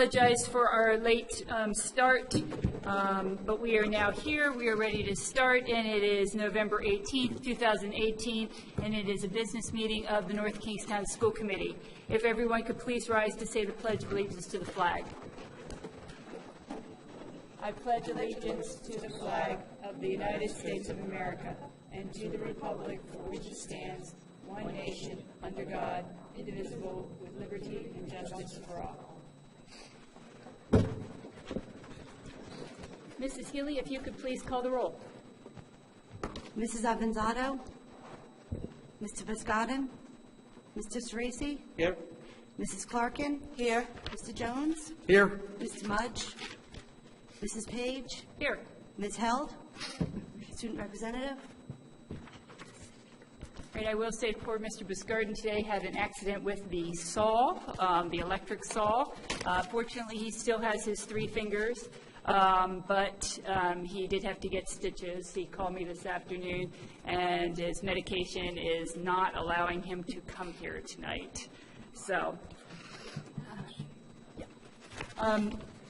apologize for our late start, but we are now here. We are ready to start, and it is November 18th, 2018, and it is a business meeting of the North Kingstown School Committee. If everyone could please rise to say the Pledge of Allegiance to the flag. I pledge allegiance to the flag of the United States of America and to the republic for which it stands, one nation, under God, indivisible, with liberty and justice for all. Mrs. Healy, if you could please call the roll. Mrs. Avanzato, Mr. Viscadden, Mr. Ceresi. Here. Mrs. Clarkin. Here. Mr. Jones. Here. Mr. Mudge. Mrs. Page. Here. Ms. Held, student representative. Right, I will say poor Mr. Biscardin today had an accident with the saw, the electric saw. Fortunately, he still has his 3 fingers, but he did have to get stitches. He called me this afternoon, and his medication is not allowing him to come here tonight. So, yeah.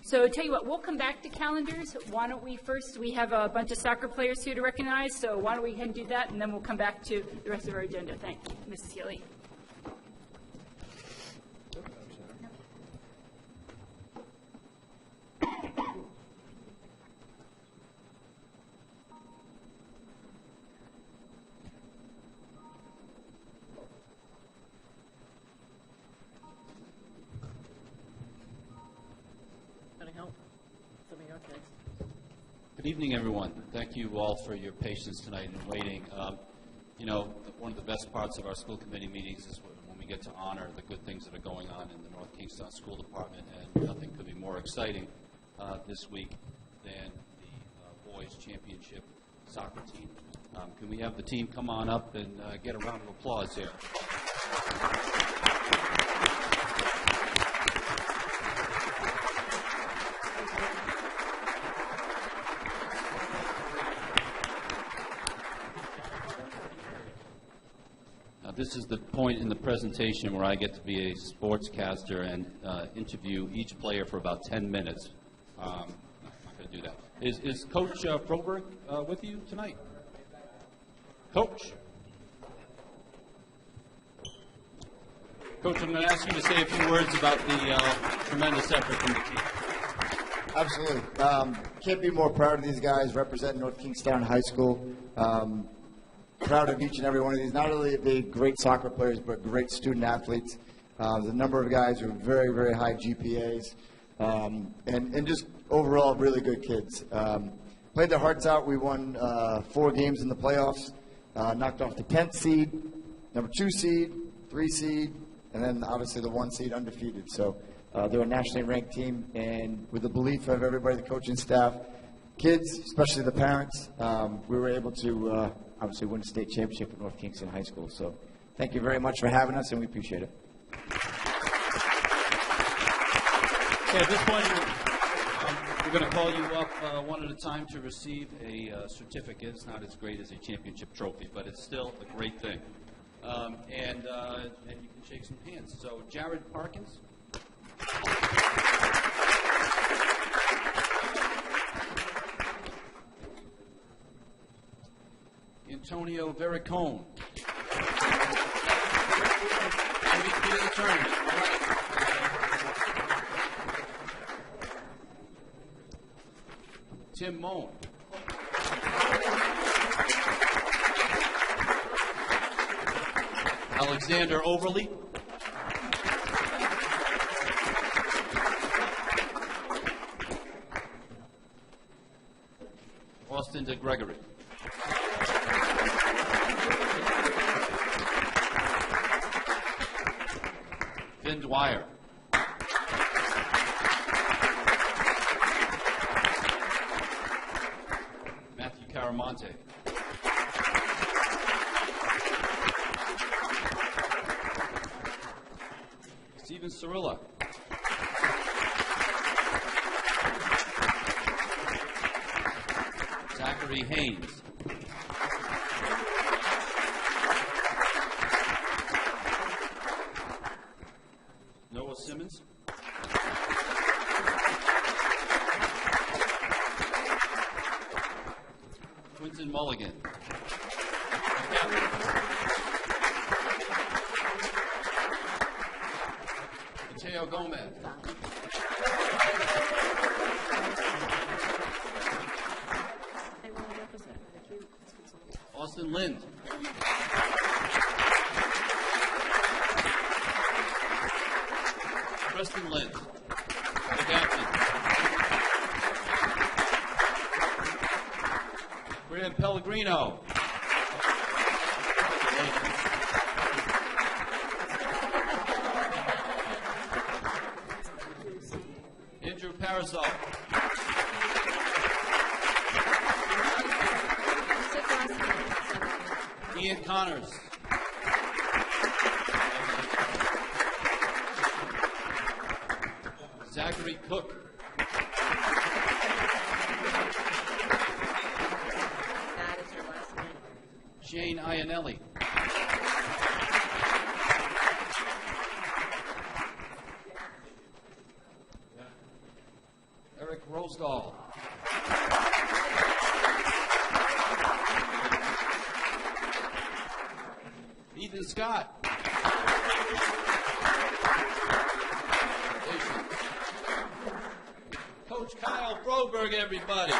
So tell you what, we'll come back to calendars. Why don't we first, we have a bunch of soccer players here to recognize, so why don't we go ahead and do that, and then we'll come back to the rest of our agenda. Thank you, Mrs. Healy. Good evening, everyone. Thank you all for your patience tonight and waiting. You know, one of the best parts of our school committee meetings is when we get to honor the good things that are going on in the North Kingstown School Department, and nothing could be more exciting this week than the boys' championship soccer team. Can we have the team come on up and get a round of applause here? This is the point in the presentation where I get to be a sportscaster and interview each player for about 10 minutes. I'm not going to do that. Is Coach Froberg with you tonight? Coach? Coach, I'm going to ask you to say a few words about the tremendous effort from the team. Absolutely. Can't be more proud of these guys representing North Kingstown High School. Proud of each and every one of these. Not only are they great soccer players, but great student athletes. The number of guys who are very, very high GPAs, and just overall really good kids. Played their hearts out. We won 4 games in the playoffs, knocked off the 10th seed, number 2 seed, 3 seed, and then obviously the 1 seed undefeated. So they're a nationally ranked team, and with the belief of everybody, the coaching staff, kids, especially the parents, we were able to obviously win a state championship at North Kingstown High School. So thank you very much for having us, and we appreciate it. Okay, at this point, we're going to call you up one at a time to receive a certificate. It's not as great as a championship trophy, but it's still a great thing. And you can shake some hands. So Jared Parkins. Antonio Vericone. MVP of the tournament. Tim Moan. Alexander Overly. Austin DeGregory. Finn Dwyer. Matthew Caramonte. Steven Cirilla. Zachary Haynes. Noah Simmons. Houston Mulligan. Mateo Gomez. Austin Lind. Preston Lind. Adapted. Graham Pellegrino. Andrew Parasol. Ian Connors. Zachary Cook. That is your last name. Shane Iannelli. Eric Rosedal. Ethan Scott. Coach Kyle Broberg, everybody.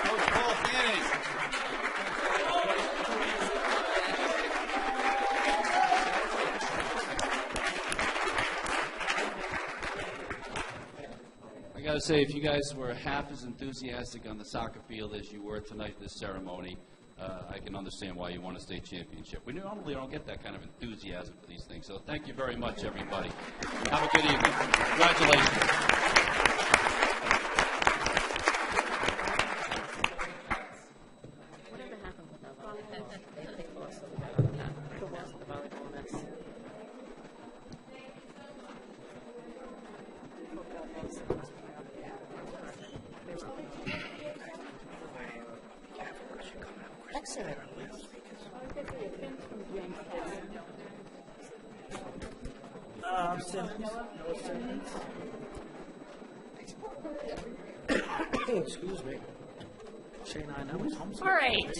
Coach Paul Canning. I got to say, if you guys were half as enthusiastic on the soccer field as you were tonight at this ceremony, I can understand why you won a state championship. We normally don't get that kind of enthusiasm for these things, so thank you very much, everybody. Have a good evening. Congratulations. Whatever happened with that volleyball? They lost the volleyball mess. Excellent. Excuse me. Shane, I know it's homesick. All right.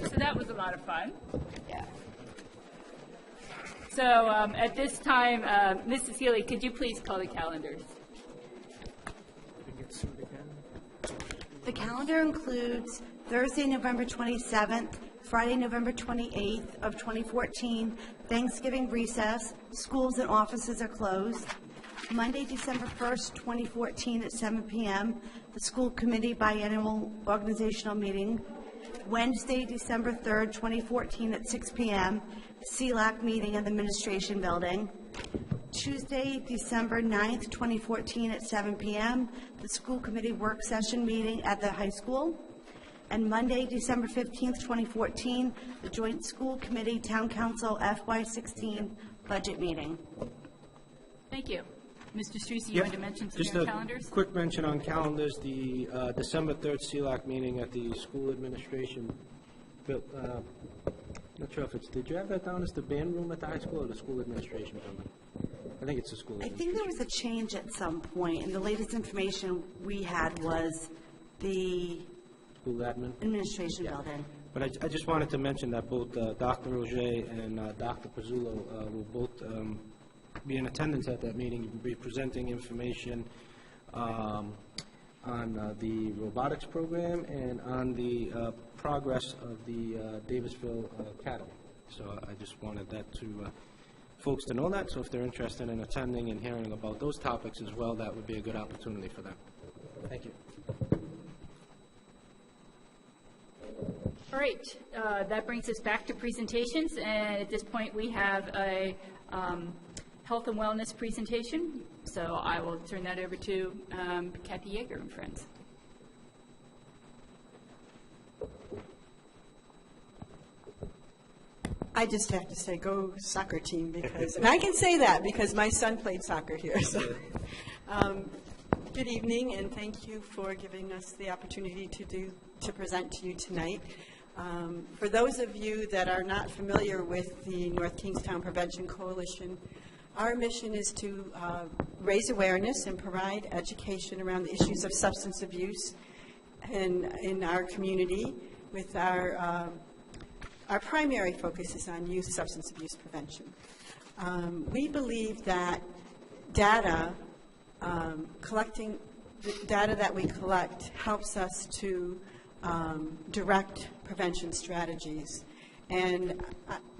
So that was a lot of fun. Yeah. So at this time, Mrs. Healy, could you please call the calendars? The calendar includes Thursday, November 27th, Friday, November 28th of 2014, Thanksgiving recess, schools and offices are closed. Monday, December 1st, 2014 at 7 p.m., the school committee biannual organizational meeting. Wednesday, December 3rd, 2014 at 6 p.m., CLAC meeting in the administration building. Tuesday, December 9th, 2014 at 7 p.m., the school committee work session meeting at the high school. And Monday, December 15th, 2014, the joint school committee town council FY16 budget meeting. Thank you. Mr. Streese, you wanted to mention some Just of your a calendars? quick mention on calendars, the December 3rd CLAC meeting at the school administration. Not sure if it's, did you have that down as the band room at the high school or the school administration building? I think it's the school I administration. think there was a change at some point, and the latest information we had was the School admin. administration building. But I just wanted to mention that both Dr. Roger and Dr. Pizzullo will both be in attendance at that meeting, be presenting information on the robotics program and on the progress of the Davisville Academy. So I just wanted that to folks to know that. So if they're interested in attending and hearing about those topics as well, that would be a good opportunity for them. Thank you. All right, that brings us back to presentations, and at this point, we have a health and wellness presentation, so I will turn that over to Kathy Yeager and friends. I just have to say, go soccer team, because, and I can say that because my son played soccer here. So, good evening, and thank you for giving us the opportunity to present to you tonight. For those of you that are not familiar with the North Kingstown Prevention Coalition, Our mission is to raise awareness and provide education around the issues of substance abuse in our community. With our primary focus is on youth substance abuse prevention. We believe that data, collecting the data that we collect helps us to direct prevention strategies. And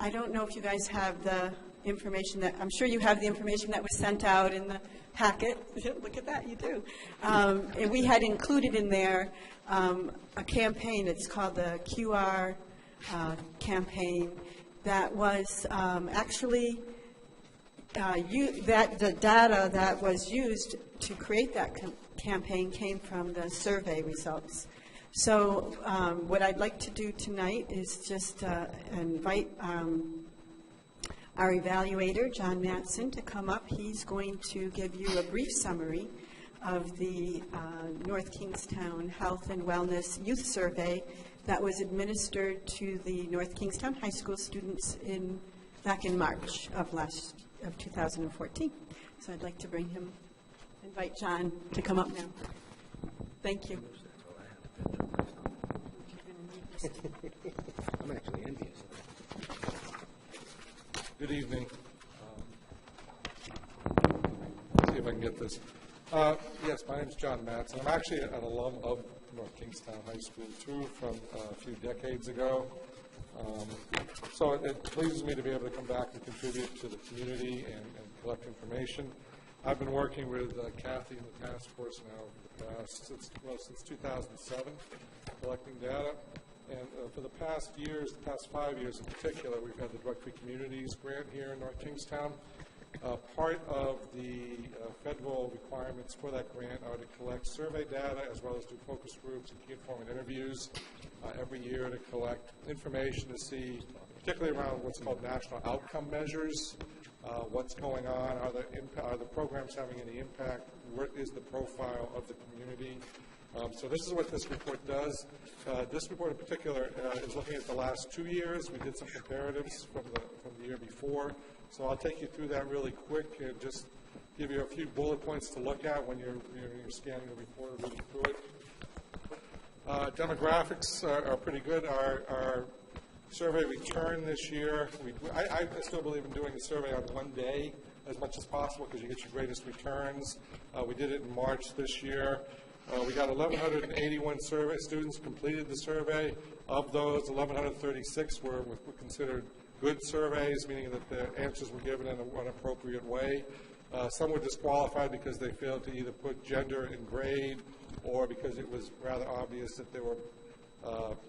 I don't know if you guys have the information that, I'm sure you have the information that was sent out in the packet. Look at that, you do. And we had included in there a campaign, it's called the QR campaign, that was actually the data that was used to create that campaign came from the survey results. So what I'd like to do tonight is just invite our evaluator, John Mattson, to come up. He's going to give you a brief summary of the North Kingstown Health and Wellness Youth Survey that was administered to the North Kingstown High School students back in March of 2014. So I'd like to invite John to come up now. Thank you. I'm actually envious. Good evening. See if I can get this. Yes, my name is John Mattson. I'm actually an alum of North Kingstown High School, too, from a few decades ago. So it pleases me to be able to come back and contribute to the community and collect information. I've been working with Kathy in the task force now since 2007, collecting data. And for the past 5 years in particular, we've had the Drug-Free Communities grant here in North Kingstown. Part of the federal requirements for that grant are to collect survey data as well as do focus groups and key informant interviews every year to collect information to see, particularly around what's called national outcome measures, what's going on, are the programs having any impact, what is the profile of the community. So this is what this report does. This report in particular is looking at the last 2 years. We did some comparatives from the year before. So I'll take you through that really quick and just give you a few bullet points to look at when you're scanning the report and reading through it. Demographics are pretty good. Our survey return this year, I still believe in doing the survey on one day as much as possible because you get your greatest returns. We did it in March this year. We got 1,181 survey students completed the survey. Of those, 1,136 were considered good surveys, meaning that the answers were given in an appropriate way. Some were disqualified because they failed to either put gender in grade or because it was rather obvious that there were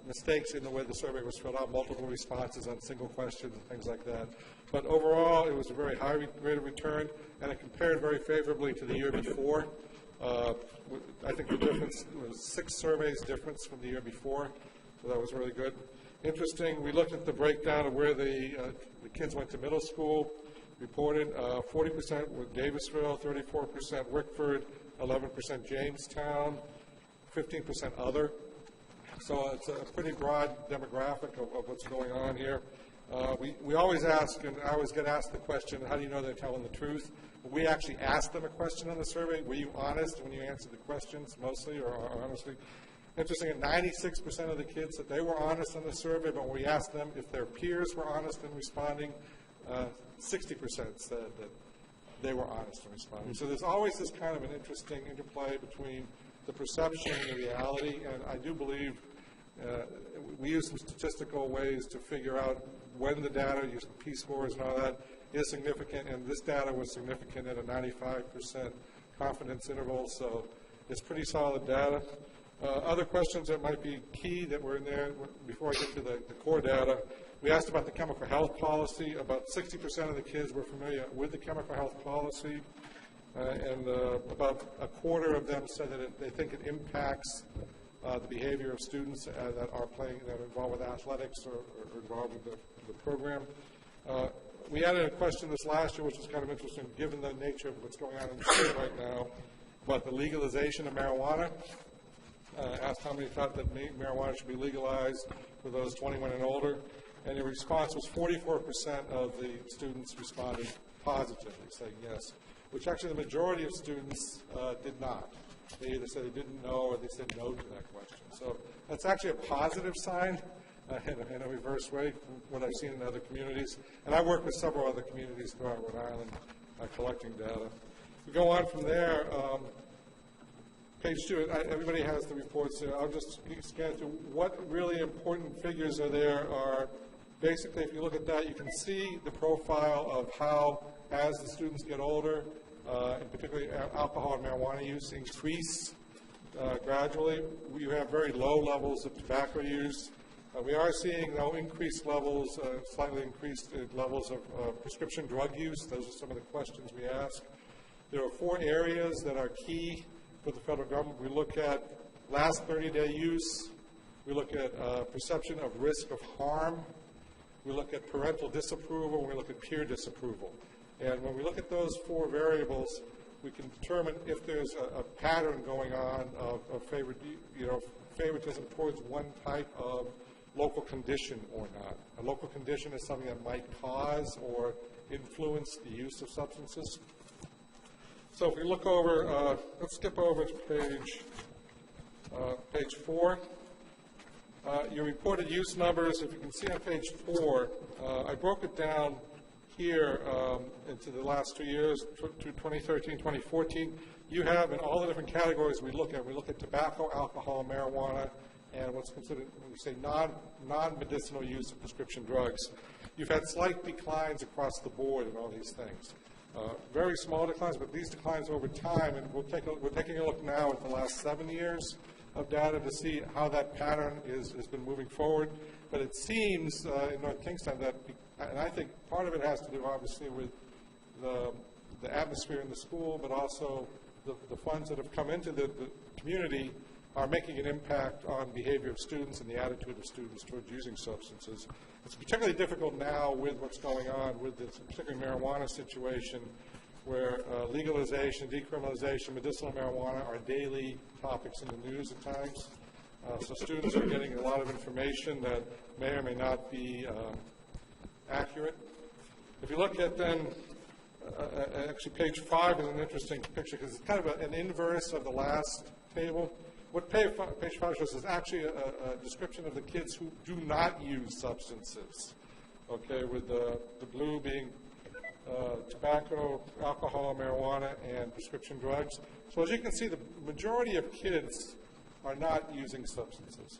mistakes in the way the survey was filled out, multiple responses on single questions and things like that. But overall, it was a very high rate of return, and it compared very favorably to the year before. I think the difference was 6 surveys difference from the year before, so that was really good. Interesting, we looked at the breakdown of where the kids went to middle school, reported 40% with Davisville, 34% Wickford, 11% Jamestown, 15% other. So it's a pretty broad demographic of what's going on here. We always ask, and I always get asked the question, how do you know they're telling the truth? We actually asked them a question on the survey. Were you honest when you answered the questions, mostly or honestly? Interesting, 96% of the kids said they were honest on the survey, but when we asked them if their peers were honest in responding, 60% said that they were honest in responding. So there's always this kind of an interesting interplay between the perception and the reality, and I do believe we use some statistical ways to figure out when the data, using P-scores and all that, is significant, and this data was significant at a 95% confidence interval, so it's pretty solid data. Other questions that might be key that were in there, before I get to the core data, we asked about the chemical health policy. About 60% of the kids were familiar with the chemical health policy, and about a quarter of them said that they think it impacts the behavior of students that are involved with athletics or involved with the program. We added a question this last year, which was kind of interesting, given the nature of what's going on in the state right now, about the legalization of marijuana. Asked how many thought that marijuana should be legalized for those 21 and older, and the response was 44% of the students responded positively, saying yes, which actually the majority of students did not. They either said they didn't know or they said no to that question. So that's actually a positive sign in a reverse way from what I've seen in other communities. And I work with several other communities throughout Rhode Island collecting data. We go on from there. Page 2, everybody has the reports there. I'll just scan through what really important figures are there. Are basically, if you look at that, you can see the profile of how, as the students get older, and particularly alcohol and marijuana use increase gradually. We have very low levels of tobacco use. We are seeing, though, increased levels, slightly increased levels of prescription drug use. Those are some of the questions we ask. There are 4 areas that are key for the federal government. We look at last 30-day use. We look at perception of risk of harm. We look at parental disapproval, and we look at peer disapproval. And when we look at those 4 variables, we can determine if there's a pattern going on of favoritism towards one type of local condition or not. A local condition is something that might cause or influence the use of substances. So if we look over, let's skip over to page 4. Your reported use numbers, if you can see on page 4, I broke it down here into the last 2 years, 2013, 2014. You have in all the different categories we look at tobacco, alcohol, marijuana, and what's considered, when we say non-medicinal use of prescription drugs. You've had slight declines across the board in all these things. Very small declines, but these declines over time, and we're taking a look now at the last 7 years of data to see how that pattern has been moving forward. But it seems in North Kingstown that, and I think part of it has to do obviously with the atmosphere in the school, but also the funds that have come into the community are making an impact on behavior of students and the attitude of students towards using substances. It's particularly difficult now with what's going on with this particularly marijuana situation, where legalization, decriminalization, medicinal marijuana are daily topics in the news at times. So students are getting a lot of information that may or may not be accurate. If you look at then, actually page 5 is an interesting picture because it's kind of an inverse of the last table. What page 5 shows is actually a description of the kids who do not use substances, okay, with the blue being tobacco, alcohol, marijuana, and prescription drugs. So as you can see, the majority of kids are not using substances.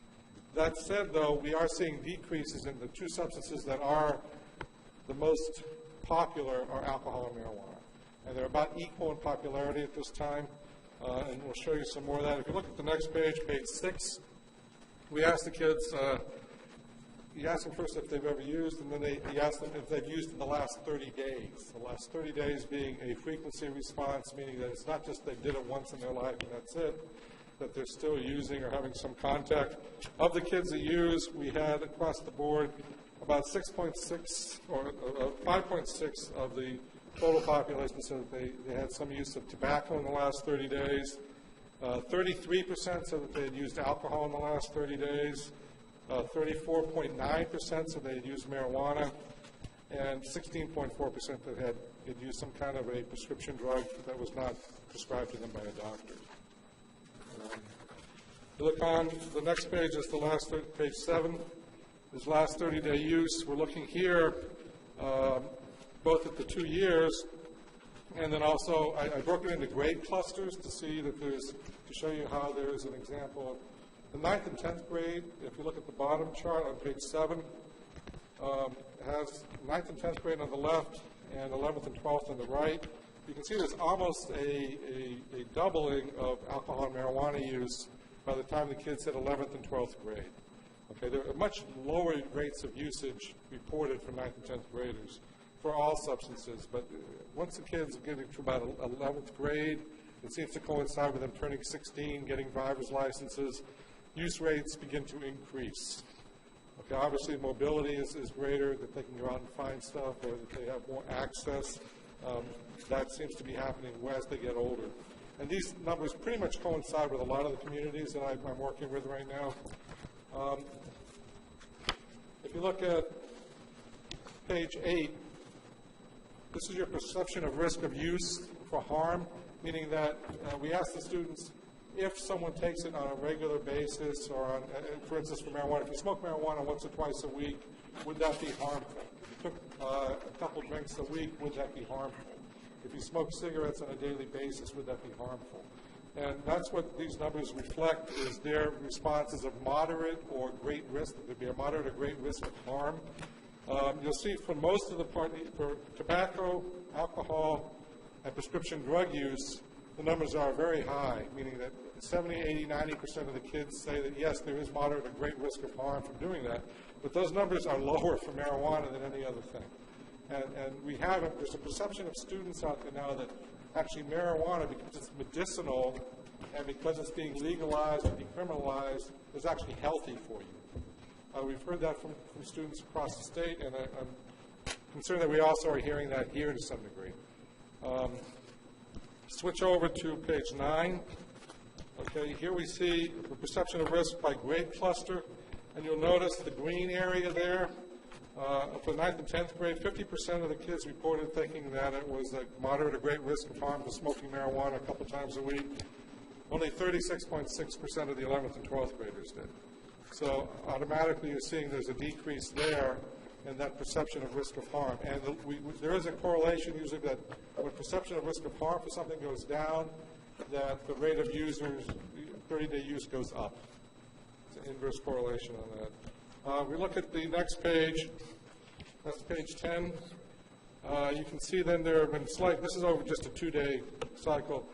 That said, though, we are seeing decreases in the 2 substances that are the most popular are alcohol and marijuana. And they're about equal in popularity at this time. And we'll show you some more of that. If you look at the next page, page 6, we ask the kids, you ask them first if they've ever used, and then you ask them if they've used in the last 30 days. The last 30 days being a frequency response, meaning that it's not just they did it once in their life and that's it, that they're still using or having some contact. Of the kids that use, we had across the board about 6.6 or 5.6 of the total population said that they had some use of tobacco in the last 30 days. 33% said that they had used alcohol in the last 30 days. 34.9% said they had used marijuana. And 16.4% that had used some kind of a prescription drug that was not prescribed to them by a doctor. You look on, the next page is the last, page 7, is last 30-day use. We're looking here both at the 2 years, and then also I broke it into grade clusters to see that to show you how there is an example. The 9th and 10th grade, if you look at the bottom chart on page 7, has 9th and 10th grade on the left and 11th and 12th on the right. You can see there's almost a doubling of alcohol and marijuana use by the time the kids hit 11th and 12th grade. Okay, there are much lower rates of usage reported for 9th and 10th graders for all substances, but once the kids get to about 11th grade, it seems to coincide with them turning 16, getting driver's licenses, use rates begin to increase. Okay, obviously mobility is greater, that they can go out and find stuff, or that they have more access. That seems to be happening as they get older. And these numbers pretty much coincide with a lot of the communities that I'm working with right now. If you look at page 8, This is your perception of risk of use for harm, meaning that we ask the students if someone takes it on a regular basis or on, for instance, for marijuana, if you smoke marijuana once or twice a week, would that be harmful? If you took a couple drinks a week, would that be harmful? If you smoke cigarettes on a daily basis, would that be harmful? And that's what these numbers reflect, is their responses of moderate or great risk. There'd be a moderate or great risk of harm. You'll see for most of the for tobacco, alcohol, and prescription drug use, the numbers are very high, meaning that 70, 80, 90% of the kids say that, yes, there is moderate or great risk of harm from doing that. But those numbers are lower for marijuana than any other thing. And there's a perception of students out there now that actually marijuana, because it's medicinal and because it's being legalized and decriminalized, is actually healthy for you. We've heard that from students across the state, and I'm concerned that we also are hearing that here to some degree. Switch over to page 9. Okay, here we see the perception of risk by grade cluster, and you'll notice the green area there. For 9th and 10th grade, 50% of the kids reported thinking that it was a moderate or great risk of harm for smoking marijuana a couple times a week. Only 36.6% of the 11th and 12th graders did. So automatically you're seeing there's a decrease there in that perception of risk of harm. And there is a correlation usually that when perception of risk of harm for something goes down, that the rate of users, 30-day use goes up. It's an inverse correlation on that. We look at the next page. That's page 10. You can see then there have been this is over just a 2-day cycle.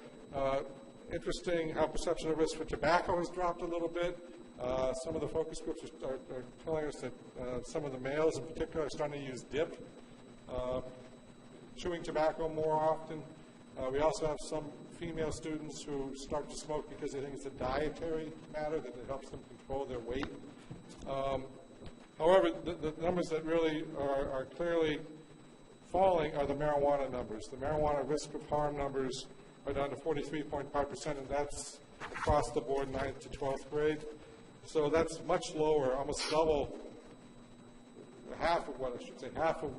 Interesting how perception of risk for tobacco has dropped a little bit. Some of the focus groups are telling us that some of the males in particular are starting to use dip, chewing tobacco more often. We also have some female students who start to smoke because they think it's a dietary matter, that it helps them control their weight. However, the numbers that really are clearly falling are the marijuana numbers. The marijuana risk of harm numbers are down to 43.5%, and that's across the board, 9th to 12th grade. So that's much lower, almost double, half of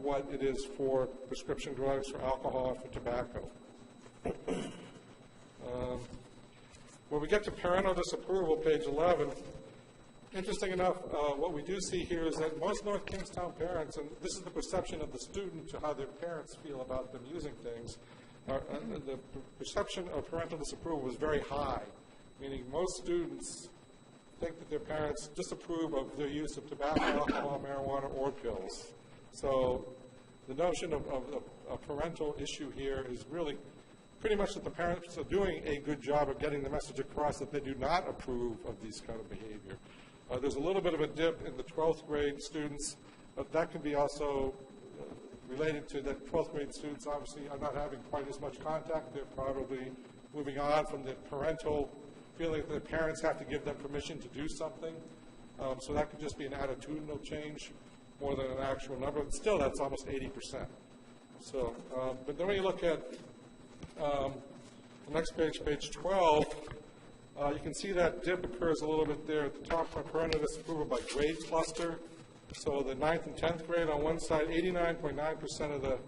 what it is for prescription drugs, for alcohol, and for tobacco. When we get to parental disapproval, page 11, interesting enough, what we do see here is that most North Kingstown parents, and this is the perception of the student to how their parents feel about them using things, the perception of parental disapproval was very high, meaning most students think that their parents disapprove of their use of tobacco, alcohol, marijuana, or pills. So the notion of a parental issue here is really pretty much that the parents are doing a good job of getting the message across that they do not approve of these kind of behavior. There's a little bit of a dip in the 12th grade students, but that can be also related to that 12th grade students obviously are not having quite as much contact. They're probably moving on from the parental feeling that their parents have to give them permission to do something. So that could just be an attitudinal change more than an actual number. But still, that's almost 80%. So, but then when you look at the next page, page 12, you can see that dip occurs a little bit there at the top for parental disapproval by grade cluster. So the 9th and 10th grade on one side, 89.9% of the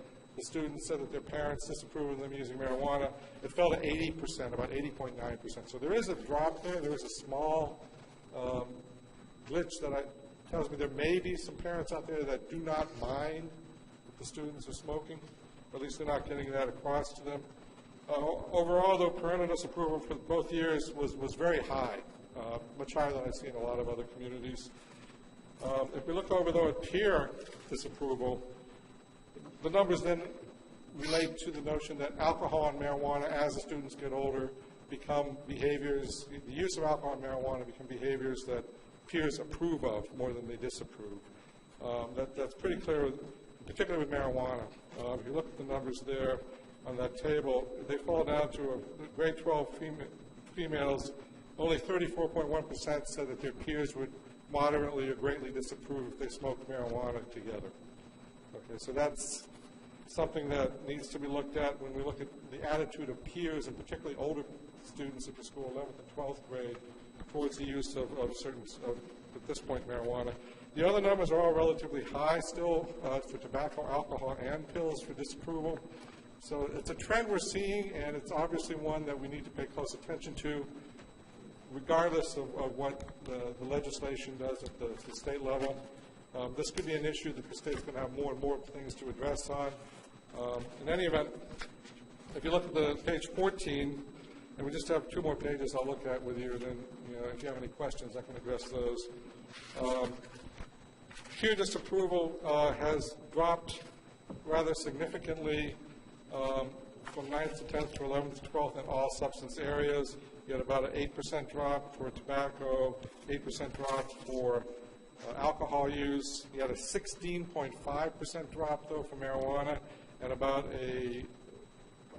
students said that their parents disapprove of them using marijuana. It fell to 80%, about 80.9%. So there is a drop there. There is a small glitch that tells me there may be some parents out there that do not mind that the students are smoking, or at least they're not getting that across to them. Overall, though, parental disapproval for both years was very high, much higher than I see in a lot of other communities. If we look over, though, at peer disapproval, the numbers then relate to the notion that alcohol and marijuana, as the students get older, become behaviors, the use of alcohol and marijuana become behaviors that peers approve of more than they disapprove. That's pretty clear, particularly with marijuana. If you look at the numbers there on that table, they fall down to grade 12 females. Only 34.1% said that their peers would moderately or greatly disapprove if they smoked marijuana together. Okay, so that's something that needs to be looked at when we look at the attitude of peers, and particularly older students at the school, 11th and 12th grade, towards the use of certain, at this point, marijuana. The other numbers are all relatively high still for tobacco, alcohol, and pills for disapproval. So it's a trend we're seeing, and it's obviously one that we need to pay close attention to, regardless of what the legislation does at the state level. This could be an issue that the state's going to have more and more things to address on. In any event, if you look at the page 14, and we just have 2 more pages I'll look at with you, then if you have any questions, I can address those. Peer disapproval has dropped rather significantly from 9th to 10th to 11th to 12th in all substance areas. You had about an 8% drop for tobacco, 8% drop for alcohol use. You had a 16.5% drop, though, for marijuana, and about a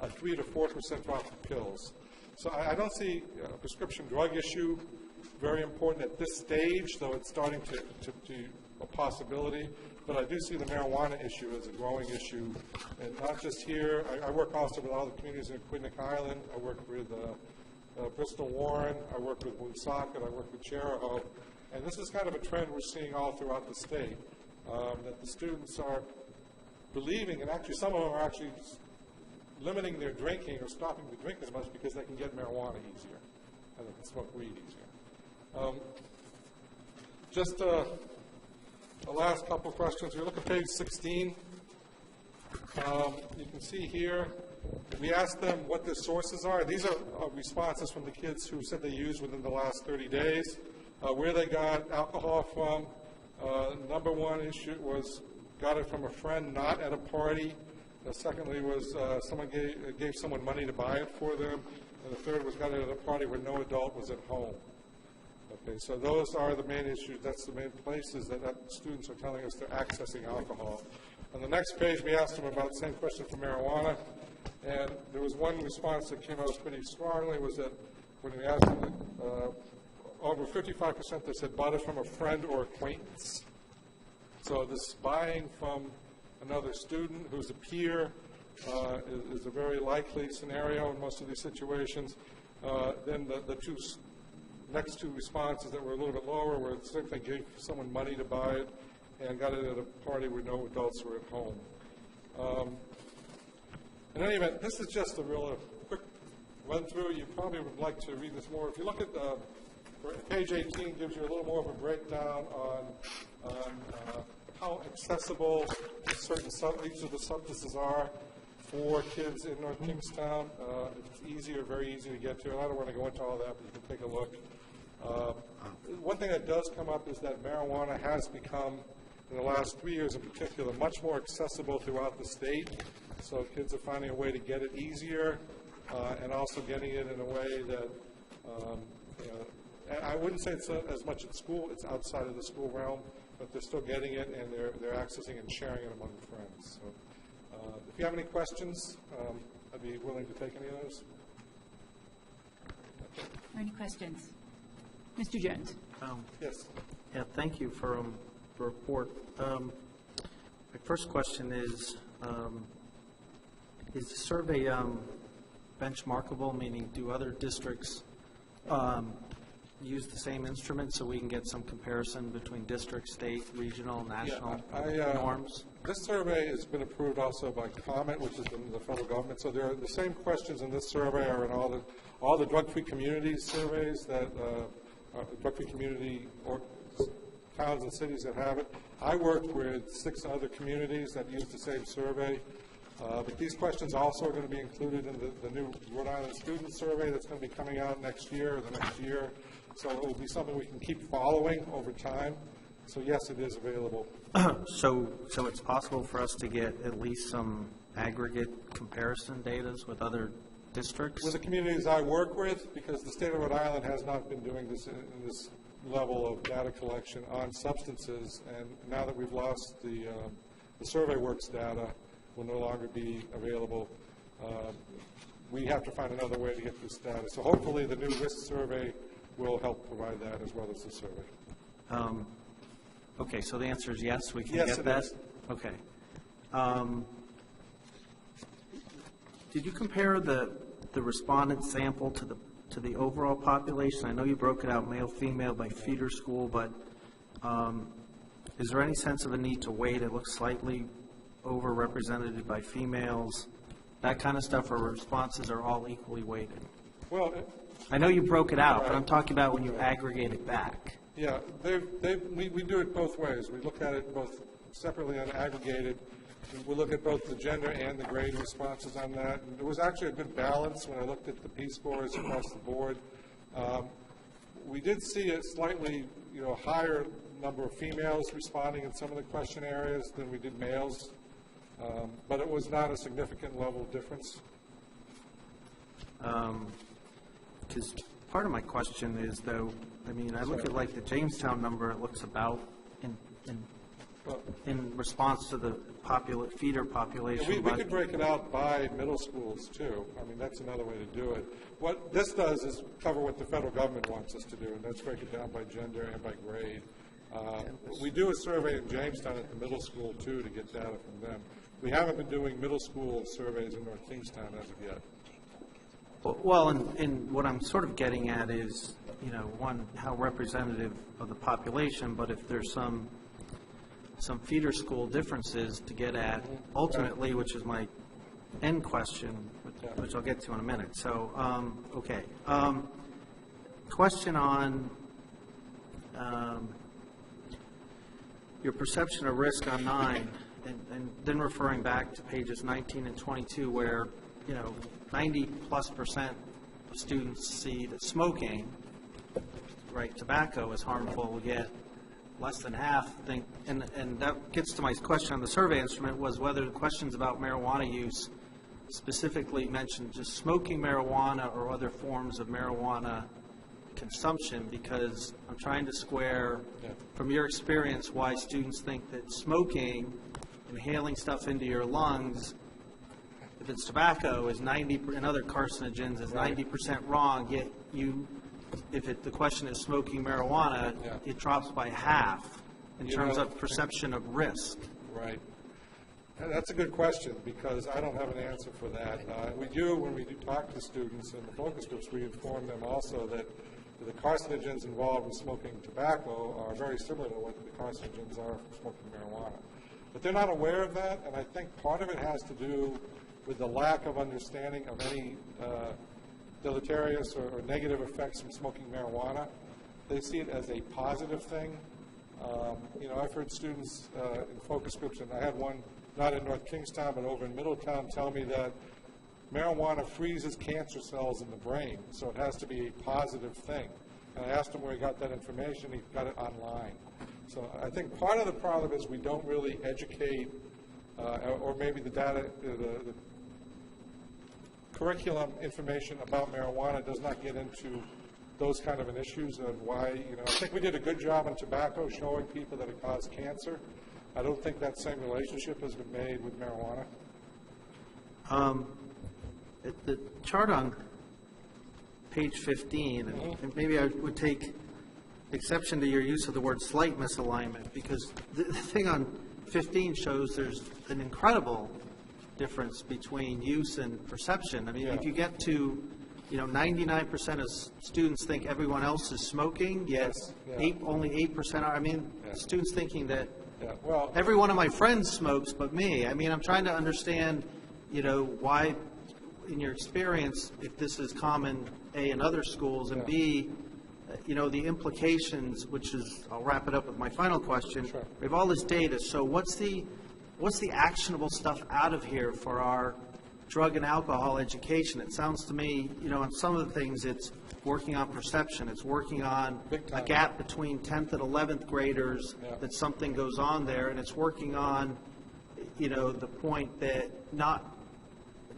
3 to 4% drop for pills. So I don't see a prescription drug issue very important at this stage, though it's starting to a possibility. But I do see the marijuana issue as a growing issue, and not just here. I work also with all the communities in Quinnipiac Island. I work with Bristol Warren. I work with Woonsocket. I work with Cherahoe. And this is kind of a trend we're seeing all throughout the state, that the students are believing, and actually some of them are actually limiting their drinking or stopping to drink as much because they can get marijuana easier and they can smoke weed easier. Just the last couple of questions. We look at page 16. You can see here, we asked them what their sources are. These are responses from the kids who said they used within the last 30 days. Where they got alcohol from. Number 1 issue was got it from a friend not at a party. Secondly was someone gave someone money to buy it for them. And the third was got it at a party where no adult was at home. Okay, so those are the main issues. That's the main places that students are telling us they're accessing alcohol. On the next page, we asked them about the same question for marijuana. And there was one response that came out pretty strongly, was that when we asked them, over 55% that said bought it from a friend or acquaintance. So this buying from another student who's a peer is a very likely scenario in most of these situations. Then the next two responses that were a little bit lower were simply gave someone money to buy it and got it at a party where no adults were at home. In any event, this is just a real quick run through. You probably would like to read this more. If you look at page 18, gives you a little more of a breakdown on how accessible certain each of the substances are for kids in North Kingstown. It's easy or very easy to get to, and I don't want to go into all that, but you can take a look. One thing that does come up is that marijuana has become, in the last 3 years in particular, much more accessible throughout the state. So kids are finding a way to get it easier and also getting it in a way that, I wouldn't say it's as much at school, it's outside of the school realm, but they're still getting it and they're accessing and sharing it among friends. So if you have any questions, I'd be willing to take any of those. Any questions? Mr. Jones. Yes. Yeah, thank you for the report. My first question is the survey benchmarkable, meaning do other districts use the same instrument so we can get some comparison between district, state, regional, national norms? This survey has been approved also by COMET, which is the federal government. So there are the same questions in this survey are in all the drug-free communities surveys that drug-free community or towns and cities that have it. I worked with 6 other communities that use the same survey. But these questions also are going to be included in the new Rhode Island Student Survey that's going to be coming out next year or the next year. So it will be something we can keep following over time. So yes, it is available. So it's possible for us to get at least some aggregate comparison data with other districts? With the communities I work with, because the state of Rhode Island has not been doing this in this level of data collection on substances, and now that we've lost the Survey Works data, will no longer be available. We have to find another way to get this data. So hopefully the new risk survey will help provide that as well as the survey. Okay, so the answer is yes, we can yes, get that? Is. Okay. Did you compare the respondent sample to the overall population? I know you broke it out male, female by feeder school, but is there any sense of a need to weight? It looks slightly overrepresented by females, that kind of stuff, or responses are all equally weighted? Well, I know you broke it out, but I'm talking about when you aggregate it back. yeah, we do it both ways. We look at it both separately and aggregated. We look at both the gender and the grade responses on that. And there was actually a good balance when I looked at the P-scores across the board. We did see a slightly, higher number of females responding in some of the question areas than we did males, but it was not a significant level of difference. Because part of my question is, though, I look at like the Jamestown number, it looks about in response to the feeder population. We could break it out by middle schools, too. That's another way to do it. What this does is cover what the federal government wants us to do, and that's break it down by gender and by grade. We do a survey in Jamestown at the middle school, too, to get data from them. We haven't been doing middle school surveys in North Kingstown as of yet. Well, and what I'm sort of getting at is, one, how representative of the population, but if there's some feeder school differences to get at ultimately, which is my end question, which I'll get to in a minute. So, okay. Question on your perception of risk on 9, and then referring back to pages 19 and 22 where, 90+% of students see that smoking, tobacco is harmful, yet less than half think, and that gets to my question on the survey instrument, was whether the questions about marijuana use specifically mentioned just smoking marijuana or other forms of marijuana consumption, because I'm trying to square, from your experience, why students think that smoking, inhaling stuff into your lungs, if it's tobacco, is 90%, and other carcinogens is 90% wrong, yet the question is smoking marijuana, it drops by half in terms of perception of risk. Right. That's a good question, because I don't have an answer for that. We do, when we do talk to students in the focus groups, we inform them also that the carcinogens involved in smoking tobacco are very similar to what the carcinogens are from smoking marijuana. But they're not aware of that, and I think part of it has to do with the lack of understanding of any deleterious or negative effects from smoking marijuana. They see it as a positive thing. I've heard students in focus groups, and I had one not in North Kingstown, but over in Middletown, tell me that marijuana freezes cancer cells in the brain, so it has to be a positive thing. And I asked him where he got that information. He got it online. So I think part of the problem is we don't really educate, or maybe the data, the curriculum information about marijuana does not get into those kind of an issues of why, I think we did a good job on tobacco showing people that it caused cancer. I don't think that same relationship has been made with marijuana. The chart on page 15, and maybe I would take exception to your use of the word slight misalignment, because the thing on 15 shows there's an incredible difference between use and perception. If you get to, 99% of students think everyone else is smoking, yet only 8% are. Students thinking that every one of my friends smokes but me. I'm trying to understand, why, in your experience, if this is common, A, in other schools, and B, the implications, which is, I'll wrap it up with my final question. Sure. We have all this data, so what's the actionable stuff out of here for our drug and alcohol education? It sounds to me, on some of the things, it's working on perception, it's working on a gap between 10th and 11th graders, that something goes on there, and it's working on, the point that not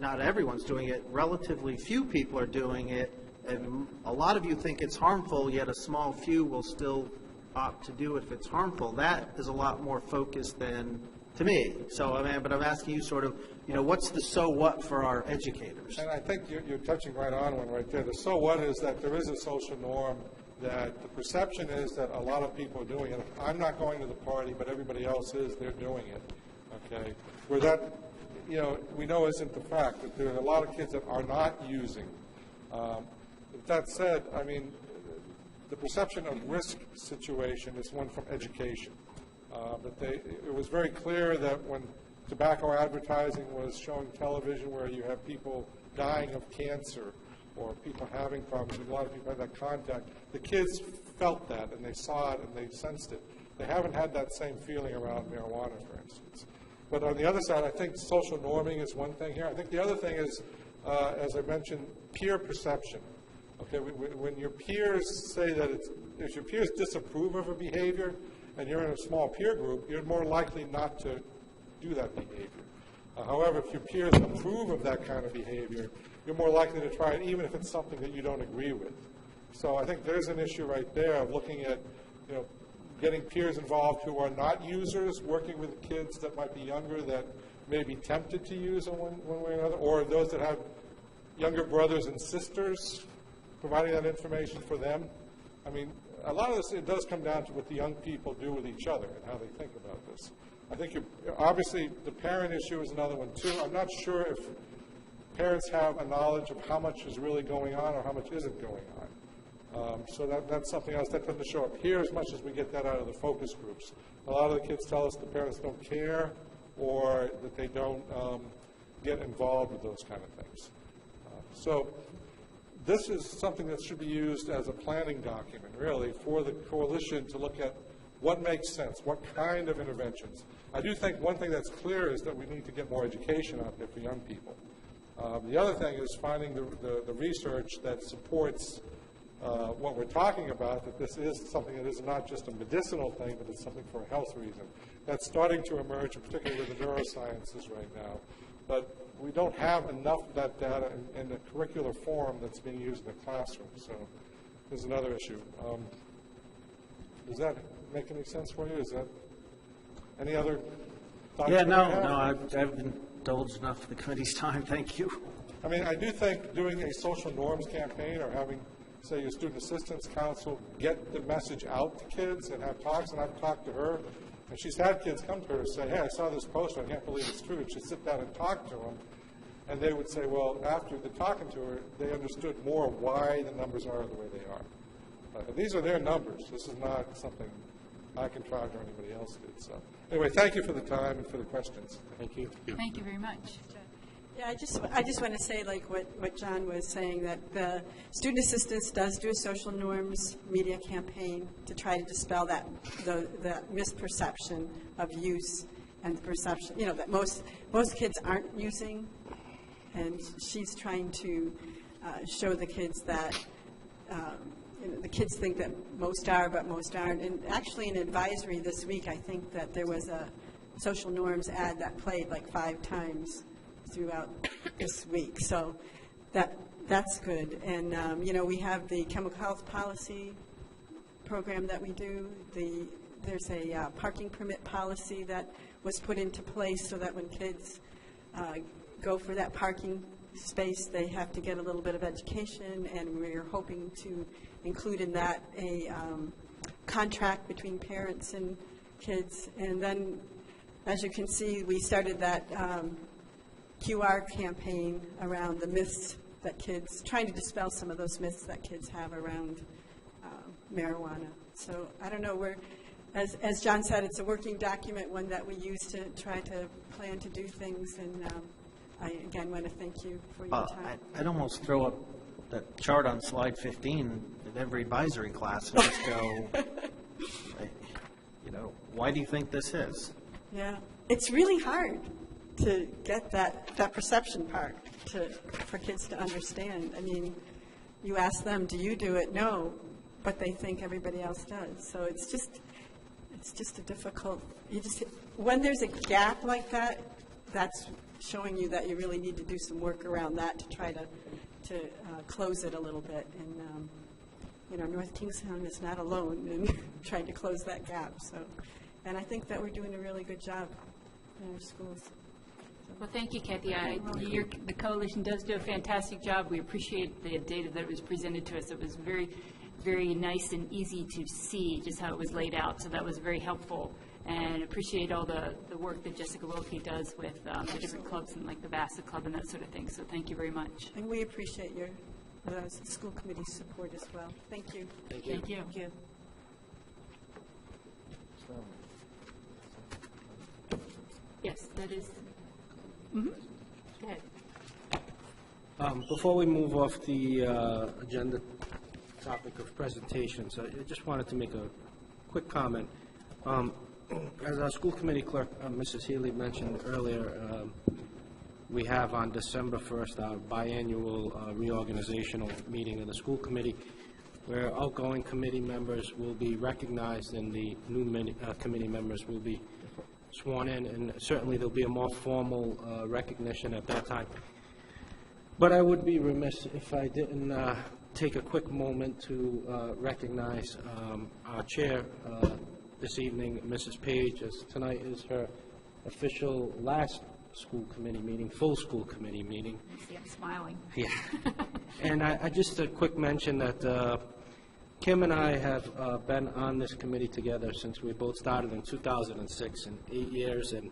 everyone's doing it, relatively few people are doing it, and a lot of you think it's harmful, yet a small few will still opt to do it if it's harmful. That is a lot more focused than, to me. So, but I'm asking you sort of, what's the so what for our educators? And I think you're touching right on one right there. The so what is that there is a social norm, that the perception is that a lot of people are doing it. I'm not going to the party, but everybody else is, they're doing it. Okay? Where that, we know isn't the fact, that there are a lot of kids that are not using. That said, the perception of risk situation is one from education. But it was very clear that when tobacco advertising was showing television where you have people dying of cancer or people having problems, a lot of people had that contact, the kids felt that and they saw it and they sensed it. They haven't had that same feeling around marijuana, for instance. But on the other side, I think social norming is one thing here. I think the other thing is, as I mentioned, peer perception. Okay, when your peers say that if your peers disapprove of a behavior and you're in a small peer group, you're more likely not to do that behavior. However, if your peers approve of that kind of behavior, you're more likely to try it even if it's something that you don't agree with. So I think there's an issue right there of looking at, getting peers involved who are not users, working with kids that might be younger that may be tempted to use in one way or another, or those that have younger brothers and sisters, providing that information for them. I mean, a lot of this, it does come down to what the young people do with each other and how they think about this. I think obviously the parent issue is another one too. I'm not sure if parents have a knowledge of how much is really going on or how much isn't going on. So that's something else that doesn't show up here as much as we get that out of the focus groups. A lot of the kids tell us the parents don't care or that they don't get involved with those kind of things. So this is something that should be used as a planning document, really, for the coalition to look at what makes sense, what kind of interventions. I do think one thing that's clear is that we need to get more education out there for young people. The other thing is finding the research that supports what we're talking about, that this is something that is not just a medicinal thing, but it's something for a health reason. That's starting to emerge, particularly with the neurosciences right now. But we don't have enough of that data in the curricular form that's being used in the classroom. So there's another issue. Does that make any sense for you? Is that any other thoughts? Yeah, no, I've indulged enough of the committee's time. Thank you. I mean, I do think doing a social norms campaign or having, say, your student assistance council get the message out to kids and have talks, and I've talked to her, and she's had kids come to her and say, hey, I saw this poster, I can't believe it's true. She'd sit down and talk to them, and they would say, well, after the talking to her, they understood more why the numbers are the way they are. These are their numbers. This is not something I contrived or anybody else did. So anyway, thank you for the time and for the questions. Thank you. Thank you very much. Yeah, I just want to say, like what John was saying, that the Student Assistance does do a social norms media campaign to try to dispel that misperception of use and the perception, that most kids aren't using, and she's trying to show the kids that the kids think that most are, but most aren't. And actually, in advisory this week, I think that there was a social norms ad that played like 5 times throughout this week. So that's good. And, we have the chemical health policy program that we do. There's a parking permit policy that was put into place so that when kids go for that parking space, they have to get a little bit of education, and we're hoping to include in that a contract between parents and kids. And then, as you can see, we started that QR campaign around the myths that kids, trying to dispel some of those myths that kids have around marijuana. So I don't know, as John said, it's a working document, one that we use to try to plan to do things, and I again want to thank you for your time. I'd almost throw up that chart on slide 15 in every advisory class and just go, why do you think this is? Yeah, it's really hard to get that perception part for kids to understand. I mean, you ask them, do you do it? No, but they think everybody else does. So it's just a difficult, when there's a gap like that, that's showing you that you really need to do some work around that to try to close it a little bit. And, North Kingstown is not alone in trying to close that gap. So, and I think that we're doing a really good job in our schools. Well, thank you, Kathy. The coalition does do a fantastic job. We appreciate the data that was presented to us. It was very, very nice and easy to see just how it was laid out. So that was very helpful. And appreciate all the work that Jessica Wilkie does with the different clubs and like the Bassett Club and that sort of thing. So thank you very much. And we appreciate your school committee's support as well. Thank you. Thank you. Thank you. Yes, that is. Go ahead. Before we move off the agenda topic of presentations, I just wanted to make a quick comment. As our school committee clerk, Mrs. Healy, mentioned earlier, we have on December 1st our biannual reorganizational meeting of the school committee, where outgoing committee members will be recognized and the new committee members will be sworn in, and certainly there'll be a more formal recognition at that time. But I would be remiss if I didn't take a quick moment to recognize our chair this evening, Mrs. Page, as tonight is her official last school committee meeting, full school committee meeting. I see I'm smiling. Yeah. And I just a quick mention that Kim and I have been on this committee together since we both started in 2006, in 8 years, and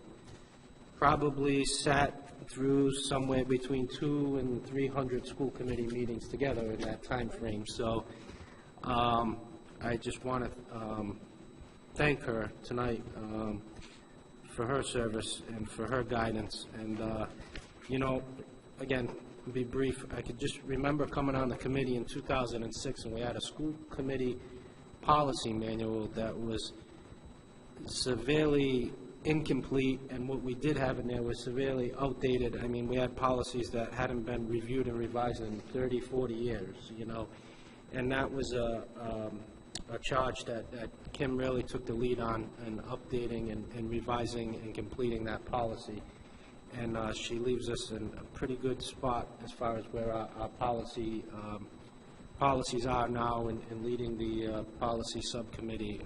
probably sat through somewhere between 200 and 300 school committee meetings together in that time frame. So I just want to thank her tonight for her service and for her guidance. And, you know, again, to be brief, I could just remember coming on the committee in 2006, and we had a school committee policy manual that was severely incomplete, and what we did have in there was severely outdated. I mean, we had policies that hadn't been reviewed and revised in 30, 40 years, you know, and that was a charge that Kim really took the lead on in updating and revising and completing that policy. And she leaves us in a pretty good spot as far as where our policies are now in leading the policy subcommittee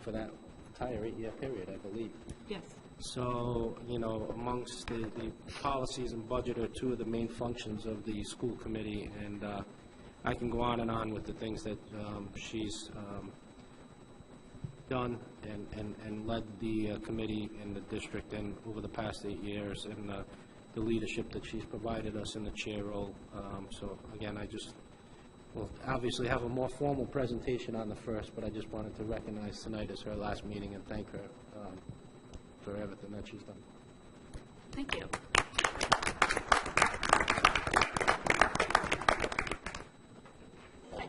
for that entire 8-year period, I believe. Yes. So, you know, amongst the policies and budget are two of the main functions of the school committee, and I can go on and on with the things that she's done and led the committee in the district and over the past 8 years, and the leadership that she's provided us in the chair role. So again, I just will obviously have a more formal presentation on the 1st, but I just wanted to recognize tonight as her last meeting and thank her for everything that she's done. Thank you.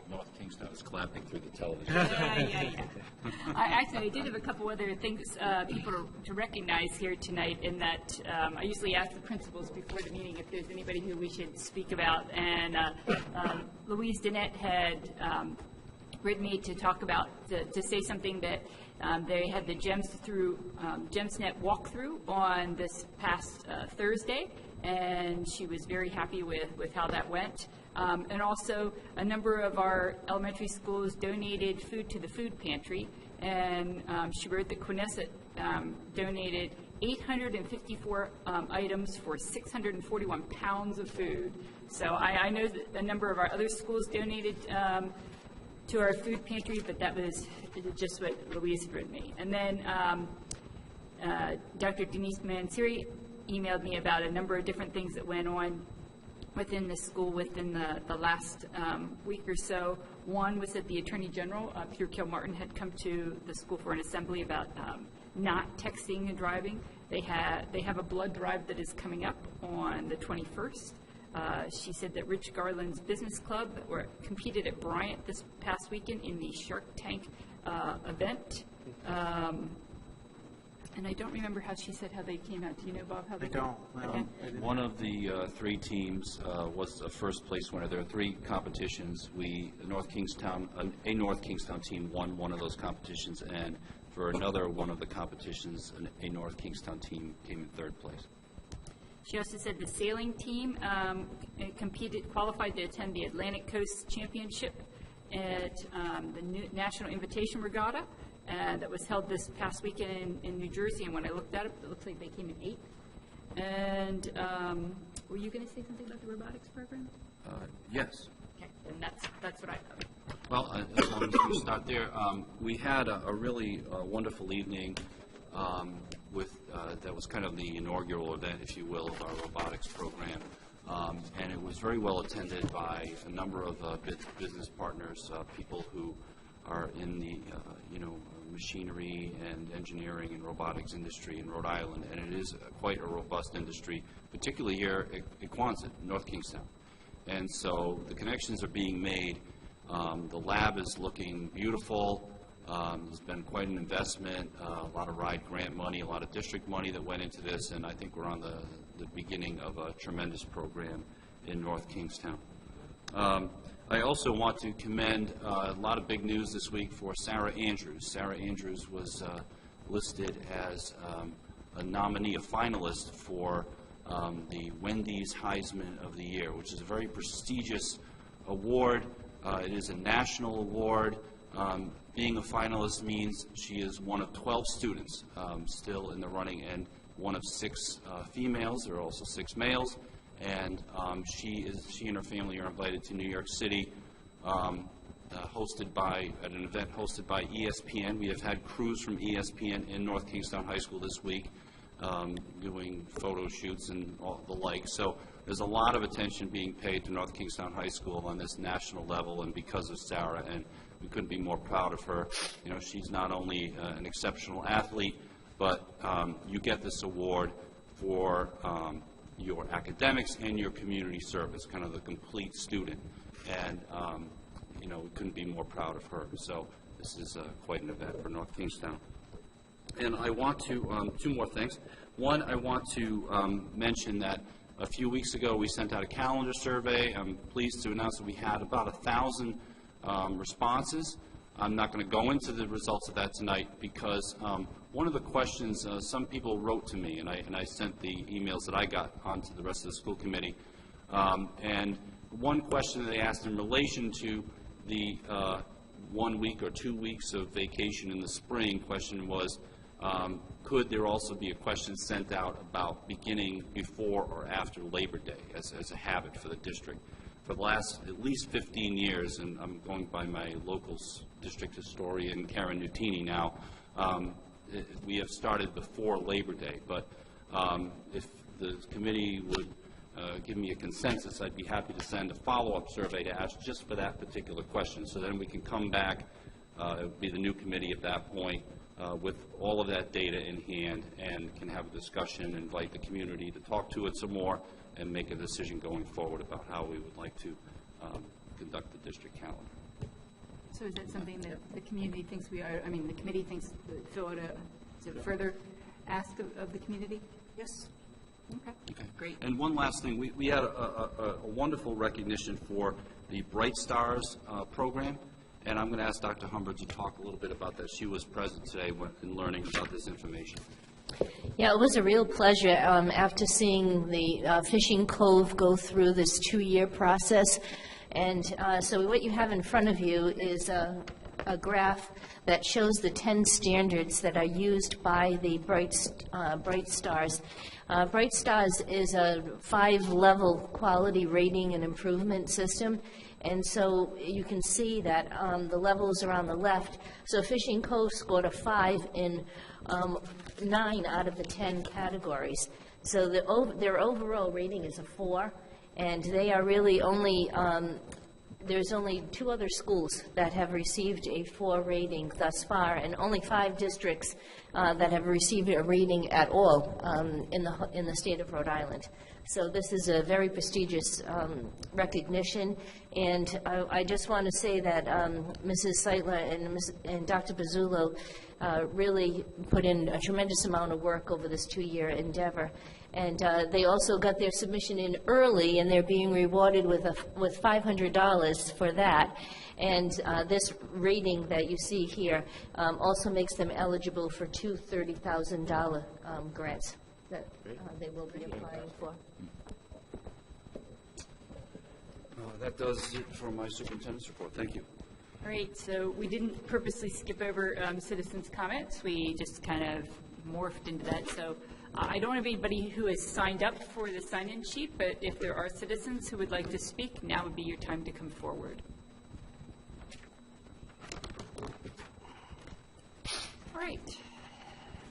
North Kingstown is clapping through the television. Yeah. I did have a couple other things, people to recognize here tonight, in that I usually ask the principals before the meeting if there's anybody who we should speak about, and Louise Danette had written me to talk about, to say something that they had the GEMSnet walkthrough on this past Thursday, and she was very happy with how that went. And also, a number of our elementary schools donated food to the food pantry, and she wrote that Quinnesset donated 854 items for 641 pounds of food. So I know that a number of our other schools donated to our food pantry, but that was just what Louise wrote me. And then Dr. Denise Mansiri emailed me about a number of different things that went on within the school within the last week or so. One was that the Attorney General, Peter Kilmartin, had come to the school for an assembly about not texting and driving. They have a blood drive that is coming up on the 21st. She said that Rich Garland's Business Club competed at Bryant this past weekend in the Shark Tank event. And I don't remember how she said how they came out. Do you know, Bob, how they came out? Okay. One of the 3 teams was a first place winner. There are 3 competitions. A North Kingstown team won one of those competitions, and for another one of the competitions, a North Kingstown team came in 3rd place. She also said the sailing team qualified to attend the Atlantic Coast Championship at the National Invitation Regatta that was held this past weekend in New Jersey. And when I looked at it, it looks like they came in 8th. And were you going to say something about the robotics program? Yes. Okay, and that's what I thought. Well, as long as we start there, we had a really wonderful evening that was kind of the inaugural event, if you will, of our robotics program. And it was very well attended by a number of business partners, people who are in the, machinery and engineering and robotics industry in Rhode Island, and it is quite a robust industry, particularly here at Quonset, North Kingstown. And so the connections are being made. The lab is looking beautiful. There's been quite an investment, a lot of RIDE grant money, a lot of district money that went into this, and I think we're on the beginning of a tremendous program in North Kingstown. I also want to commend a lot of big news this week for Sarah Andrews. Sarah Andrews was listed as a nominee, a finalist for the Wendy's Heisman of the Year, which is a very prestigious award. It is a national award. Being a finalist means she is one of 12 students still in the running, and one of 6 females. There are also 6 males. And she and her family are invited to New York City, at an event hosted by ESPN. We have had crews from ESPN in North Kingstown High School this week, doing photo shoots and all the like. So there's a lot of attention being paid to North Kingstown High School on this national level, and because of Sarah, and we couldn't be more proud of her. You know, she's not only an exceptional athlete, but you get this award for your academics and your community service, kind of the complete student. And, you know, we couldn't be more proud of her. So this is quite an event for North Kingstown. And I want to, 2 more things. One, I want to mention that a few weeks ago we sent out a calendar survey. I'm pleased to announce that we had about 1,000 responses. I'm not going to go into the results of that tonight because one of the questions some people wrote to me, and I sent the emails that I got on to the rest of the school committee, and one question that they asked in relation to the 1 week or 2 weeks of vacation in the spring question was, could there also be a question sent out about beginning before or after Labor Day as a habit for the district? For the last at least 15 years, and I'm going by my local district historian, Karen Nutini now, we have started before Labor Day. But if the committee would give me a consensus, I'd be happy to send a follow-up survey to ask just for that particular question. So then we can come back, it would be the new committee at that point, with all of that data in hand, and can have a discussion, invite the community to talk to it some more, and make a decision going forward about how we would like to conduct the district calendar. So is that something that the community thinks the committee thinks Phil ought to further ask of the community? Yes. Okay, great. And one last thing, we had a wonderful recognition for the Bright Stars program, and I'm going to ask Dr. Humbert to talk a little bit about that. She was present today in learning about this information. Yeah, it was a real pleasure after seeing the Fishing Cove go through this 2-year process. And so what you have in front of you is a graph that shows the 10 standards that are used by the Bright Stars. Bright Stars is a 5-level quality rating and improvement system. And so you can see that the levels are on the left. So Fishing Cove scored a 5 in 9 out of the 10 categories. So their overall rating is a 4, and they are really only, there's only 2 other schools that have received a 4 rating thus far, and only 5 districts that have received a rating at all in the state of Rhode Island. So this is a very prestigious recognition, and I just want to say that Mrs. Seitler and Dr. Pizzullo really put in a tremendous amount of work over this 2-year endeavor. And they also got their submission in early, and they're being rewarded with $500 for that. And this rating that you see here also makes them eligible for 2 $30,000 grants that they will be applying for. That does it for my superintendent's report. Thank you. All right, so we didn't purposely skip over citizens' comments. We just kind of morphed into that. So I don't have anybody who has signed up for the sign-in sheet, but if there are citizens who would like to speak, now would be your time to come forward. All right.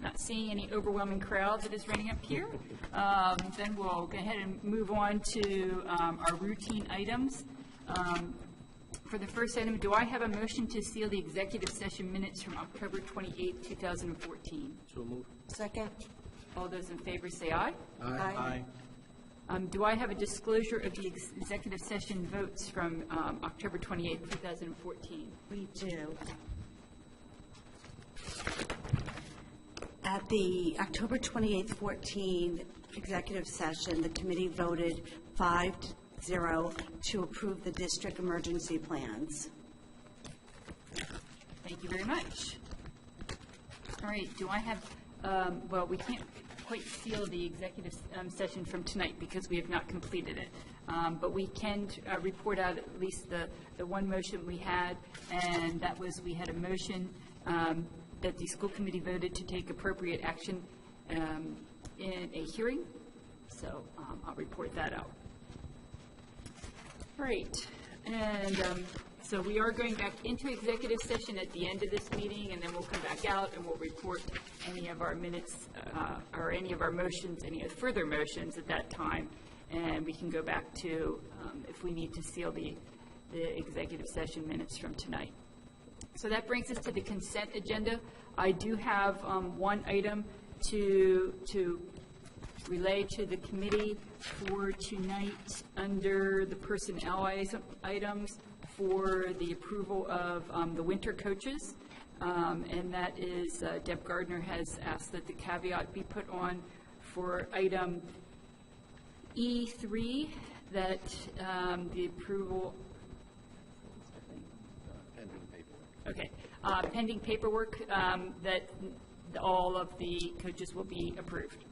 Not seeing any overwhelming crowd that is running up here. Then we'll go ahead and move on to our routine items. For the first item, do I have a motion to seal the executive session minutes from October 28, 2014? So move. Second. All those in favor say aye. Aye. Do I have a disclosure of the executive session votes from October 28, 2014? We do. At the October 28th, 14 executive session, the committee voted 5-0 to approve the district emergency plans. Thank you very much. All right, do I have, well, we can't quite seal the executive session from tonight because we have not completed it. But we can report out at least the one motion we had, and that was we had a motion that the school committee voted to take appropriate action in a hearing. So I'll report that out. Great. And so we are going back into executive session at the end of this meeting, and then we'll come back out and we'll report any of our minutes or any of our motions, any further motions at that time. And we can go back to, if we need to seal the executive session minutes from tonight. So that brings us to the consent agenda. I do have one item to relay to the committee for tonight under the personnel items for the approval of the winter coaches. And that is Deb Gardner has asked that the caveat be put on for item E3, that the approval. Okay, pending paperwork that all of the coaches will be approved.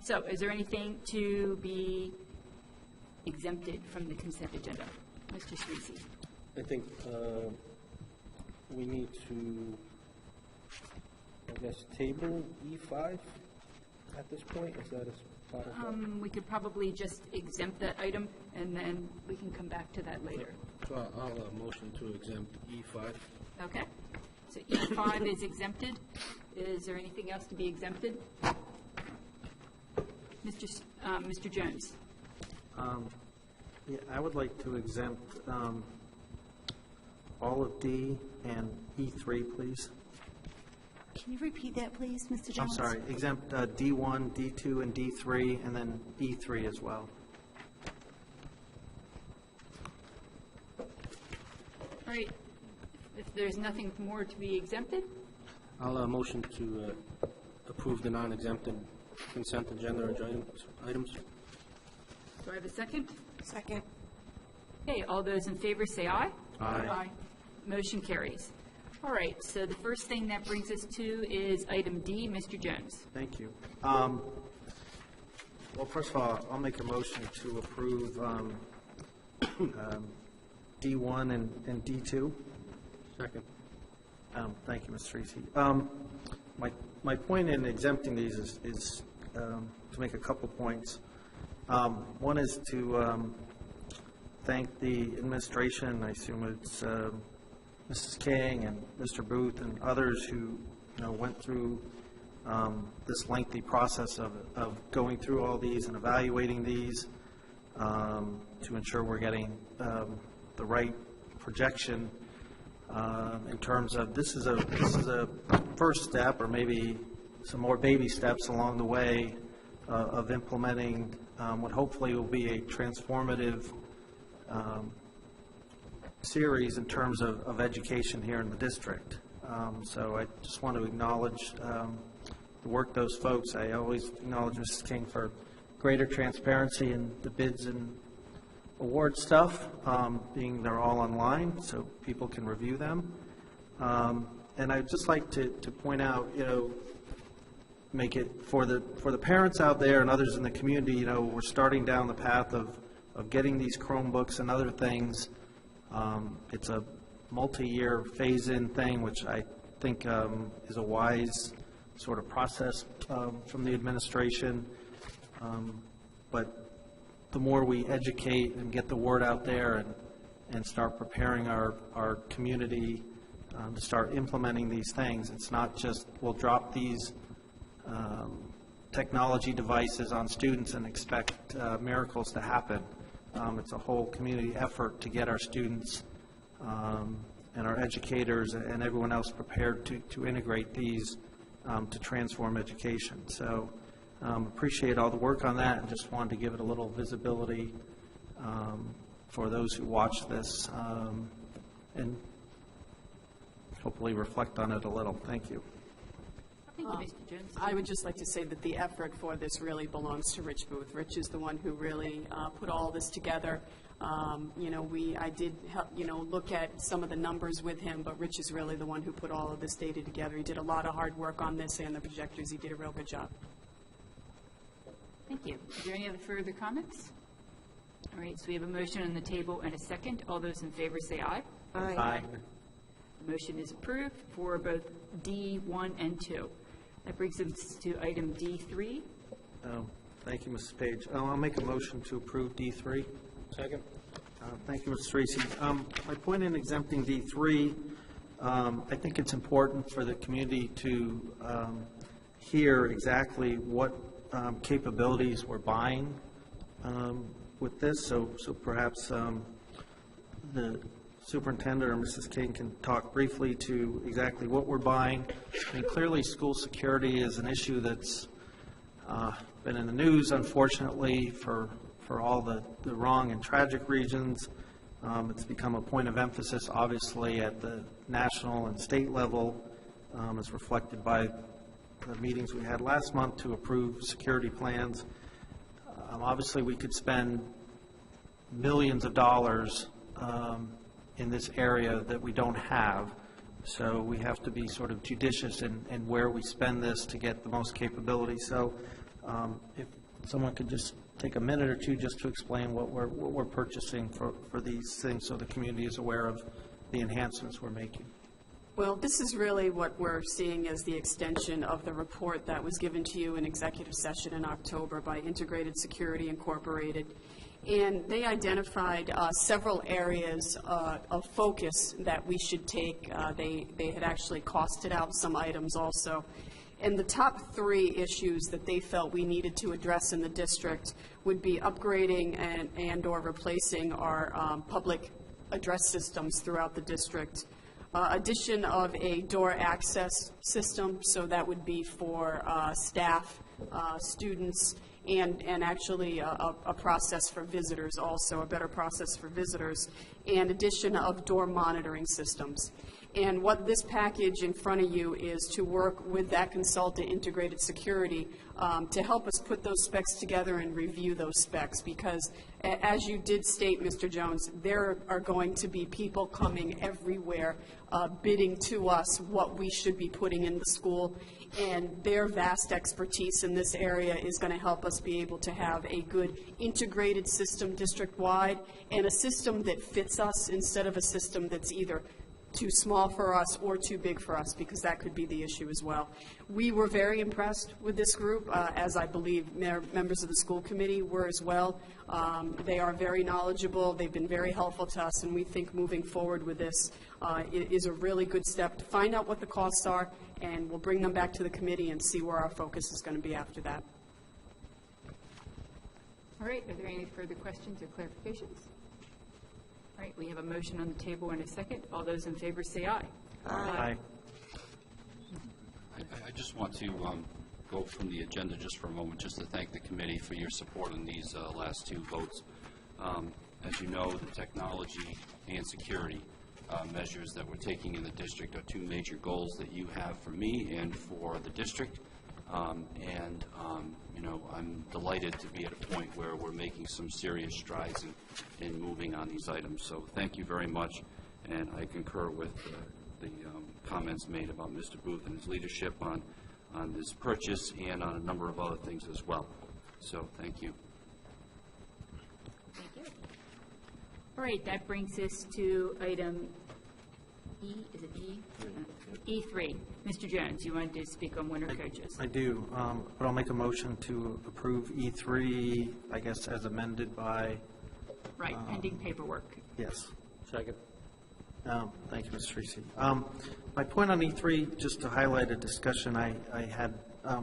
So is there anything to be exempted from the consent agenda? Mr. Sweezy. I think we need to, I guess, table E5 at this point. Is that a part of that? We could probably just exempt that item, and then we can come back to that later. So I'll motion to exempt E5. Okay? So E5 is exempted. Is there anything else to be exempted? Mr. Jones? Yeah, I would like to exempt all of D and E3, please. Can you repeat that, please, Mr. Jones? I'm sorry, exempt D1, D2, and D3, and then E3 as well. All right. If there's nothing more to be exempted, I'll motion to approve the non-exempted consent agenda items. do I have a second? Second. Okay, all those in favor say aye. Aye. Motion carries. All right, so the first thing that brings us to is item D. Mr. Jones. Thank you. Well, first of all, I'll make a motion to approve D1 and D2. Second. Thank you, Mr. Tracy. My point in exempting these is to make a couple points. One is to thank the administration. I assume it's Mrs. King and Mr. Booth and others who went through this lengthy process of going through all these and evaluating these to ensure we're getting the right projection in terms of this is a first step, or maybe some more baby steps along the way of implementing what hopefully will be a transformative series in terms of education here in the district. So I just want to acknowledge the work those folks. I always acknowledge Mrs. King for greater transparency in the bids and award stuff, being they're all online so people can review them. And I'd just like to point out, make it for the parents out there and others in the community, we're starting down the path of getting these Chromebooks and other things. It's a multi-year phase-in thing, which I think is a wise sort of process from the administration. But the more we educate and get the word out there and start preparing our community to start implementing these things, it's not just we'll drop these technology devices on students and expect miracles to happen. It's a whole community effort to get our students and our educators and everyone else prepared to integrate these to transform education. So appreciate all the work on that, and just wanted to give it a little visibility for those who watch this and hopefully reflect on it a little. Thank you. Thank you, Mr. Jones. I would just like to say that the effort for this really belongs to Rich Booth. Rich is the one who really put all this together. I did help, look at some of the numbers with him, but Rich is really the one who put all of this data together. He did a lot of hard work on this and the projectors. He did a real good job. Thank you. Is there any other further comments? All right, so we have a motion on the table and a second. All those in favor say aye. Aye. The motion is approved for both D1 and 2. That brings us to item D3. Thank you, Mrs. Page. I'll make a motion to approve D3. Second. Thank you, Mr. Tracy. My point in exempting D3, I think it's important for the community to hear exactly what capabilities we're buying with this. So perhaps the superintendent or Mrs. King can talk briefly to exactly what we're buying. I mean, clearly school security is an issue that's been in the news, unfortunately, for all the wrong and tragic reasons. It's become a point of emphasis, obviously, at the national and state level, as reflected by the meetings we had last month to approve security plans. Obviously, we could spend millions of dollars in this area that we don't have. So we have to be sort of judicious in where we spend this to get the most capability. So if someone could just take a minute or two just to explain what we're purchasing for these things so the community is aware of the enhancements we're making. Well, this is really what we're seeing as the extension of the report that was given to you in executive session in October by Integrated Security Incorporated. And they identified several areas of focus that we should take. They had actually costed out some items also. And the top 3 issues that they felt we needed to address in the district would be upgrading and or replacing our public address systems throughout the district. Addition of a door access system, so that would be for staff, students, and actually a process for visitors also, a better process for visitors, and addition of door monitoring systems. And what this package in front of you is to work with that consultant, Integrated Security, to help us put those specs together and review those specs, because as you did state, Mr. Jones, there are going to be people coming everywhere bidding to us what we should be putting in the school, and their vast expertise in this area is going to help us be able to have a good integrated system district-wide and a system that fits us instead of a system that's either too small for us or too big for us, because that could be the issue as well. We were very impressed with this group, as I believe members of the school committee were as well. They are very knowledgeable. They've been very helpful to us, and we think moving forward with this is a really good step to find out what the costs are, and we'll bring them back to the committee and see where our focus is going to be after that. All right, are there any further questions or clarifications? All right, we have a motion on the table and a second. All those in favor say aye. Aye. I just want to go from the agenda just for a moment, just to thank the committee for your support on these last 2 votes. As you know, the technology and security measures that we're taking in the district are 2 major goals that you have for me and for the district. I'm delighted to be at a point where we're making some serious strides in moving on these items. So thank you very much, and I concur with the comments made about Mr. Booth and his leadership on this purchase and on a number of other things as well. So thank you. Thank you. All right, that brings us to item E, is it E? E3. Mr. Jones, you wanted to speak on winter coaches. I do, but I'll make a motion to approve E3, I guess, as amended by... Right, pending paperwork. Yes. Second. Thank you, Ms. Tracy. My point on E3, just to highlight a discussion I had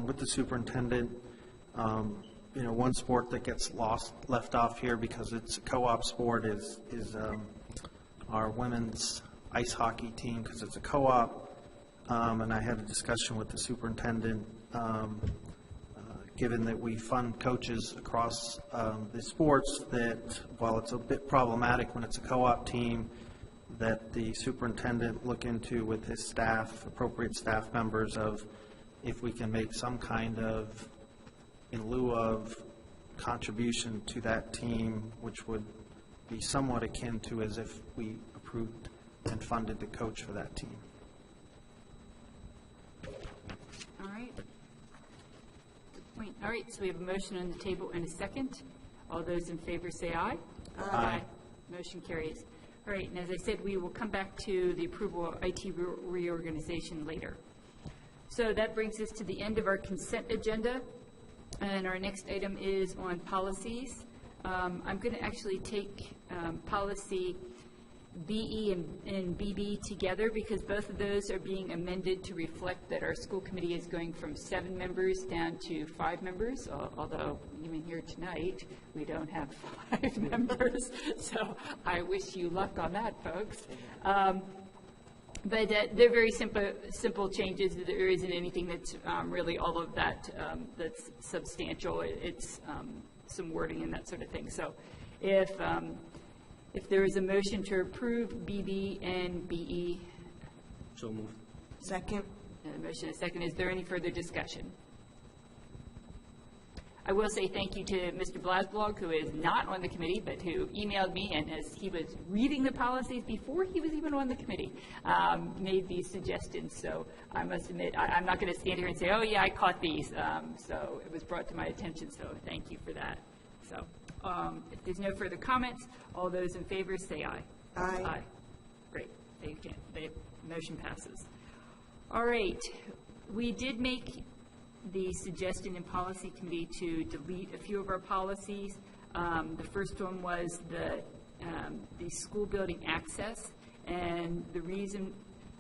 with the superintendent one sport that gets left off here because it's a co-op sport is our women's ice hockey team, because it's a co-op. And I had a discussion with the superintendent, given that we fund coaches across the sports, that while it's a bit problematic when it's a co-op team, that the superintendent look into with his staff, appropriate staff members, of if we can make some kind of, in lieu of contribution to that team, which would be somewhat akin to as if we approved and funded the coach for that team. All right. Good point. All right, so we have a motion on the table and a second. All those in favor say aye. Aye. Motion carries. All right, and as I said, we will come back to the approval of IT reorganization later. So that brings us to the end of our consent agenda, and our next item is on policies. I'm going to actually take policy BE and BB together, because both of those are being amended to reflect that our school committee is going from 7 members down to 5 members, although even here tonight, we don't have 5 members, so I wish you luck on that, folks. But they're very simple changes. There isn't anything that's really all of that that's substantial. It's some wording and that sort of thing. So if there is a motion to approve BB and BE. So moved. Second. And a motion and a second. Is there any further discussion? I will say thank you to Mr. Blasblog, who is not on the committee, but who emailed me, and as he was reading the policies before he was even on the committee, made these suggestions. So I must admit, I'm not going to stand here and say, oh, yeah, I caught these. So it was brought to my attention, so thank you for that. So if there's no further comments, all those in favor say aye. Aye. Aye. Great. The motion passes. All right. We did make the suggestion in policy committee to delete a few of our policies. The first one was the school building access, and the reason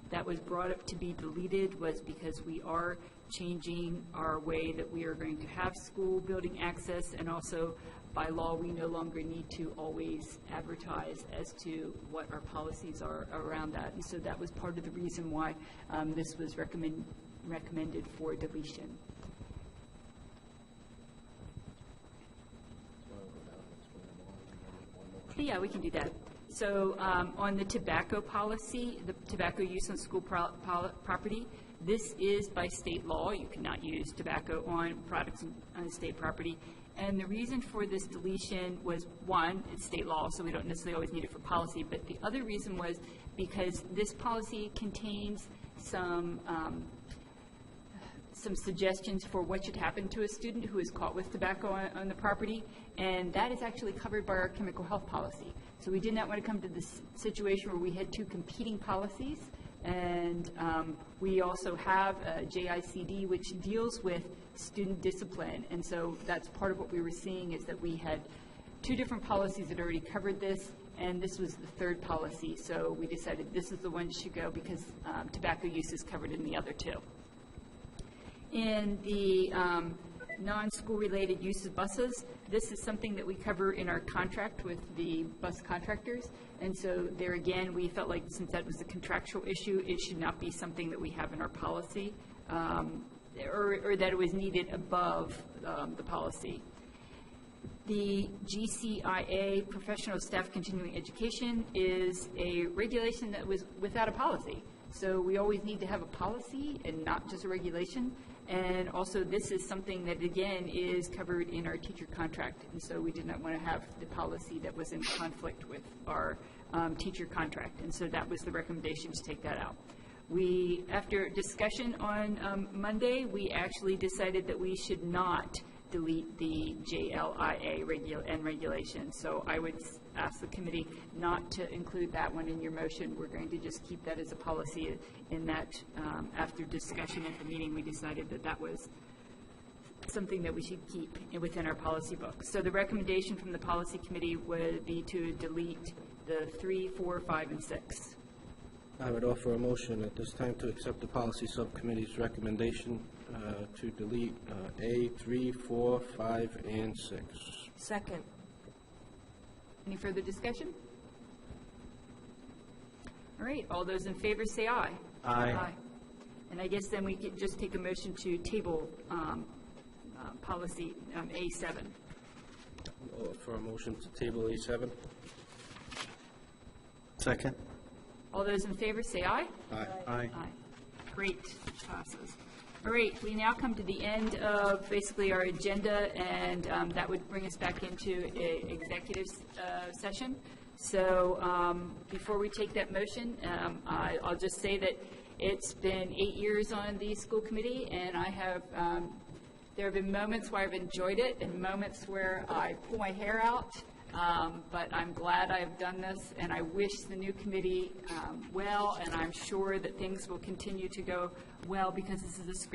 that was brought up to be deleted was because we are changing our way that we are going to have school building access, and also by law we no longer need to always advertise as to what our policies are around that. And so that was part of the reason why this was recommended for deletion. Yeah, we can do that. So on the tobacco policy, the tobacco use on school property, this is by state law. You cannot use tobacco on products on state property. And the reason for this deletion was, one, it's state law, so we don't necessarily always need it for policy, but the other reason was because this policy contains some suggestions for what should happen to a student who is caught with tobacco on the property, and that is actually covered by our chemical health policy. So we did not want to come to this situation where we had 2 competing policies, and we also have a JICD which deals with student discipline, and so that's part of what we were seeing, is that we had 2 different policies that already covered this, and this was the 3rd policy, so we decided this is the one that should go because tobacco use is covered in the other 2. In the non-school related use of buses, this is something that we cover in our contract with the bus contractors, and so there again, we felt like since that was a contractual issue, it should not be something that we have in our policy, or that it was needed above the policy. The GCIA, Professional Staff Continuing Education, is a regulation that was without a policy. So we always need to have a policy and not just a regulation. And also this is something that, again, is covered in our teacher contract. And so we did not want to have the policy that was in conflict with our teacher contract. And so that was the recommendation, to take that out. After discussion on Monday, we actually decided that we should not delete the JLIA regulation. So I would ask the committee not to include that one in your motion. We're going to just keep that as a policy, in that after discussion at the meeting, we decided that that was something that we should keep within our policy book. So the recommendation from the policy committee would be to delete the 3, 4, 5, and 6. I would offer a motion at this time to accept the policy subcommittee's recommendation to delete A, 3, 4, 5, and 6. Second. Any further discussion? All right, all those in favor say aye. Aye. And I guess then we could just take a motion to table policy A7. For a motion to table A7. Second. All those in favor say aye. Aye. Aye. Aye. Great, passes. All right, we now come to the end of basically our agenda, and that would bring us back into a executive session. So before we take that motion, I'll just say that it's been 8 years on the school committee, and I have, there have been moments where I've enjoyed it and moments where I pull my hair out. But I'm glad I've done this, and I wish the new committee well, and I'm sure that things will continue to go well, because this is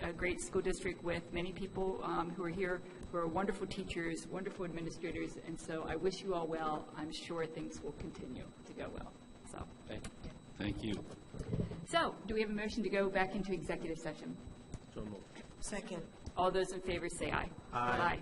a great school district with many people who are here, who are wonderful teachers, wonderful administrators, and so I wish you all well. I'm sure things will continue to go well. So, Thank you. so do we have a motion to go back into executive session? So moved. Second. All those in favor say aye. Aye. Aye.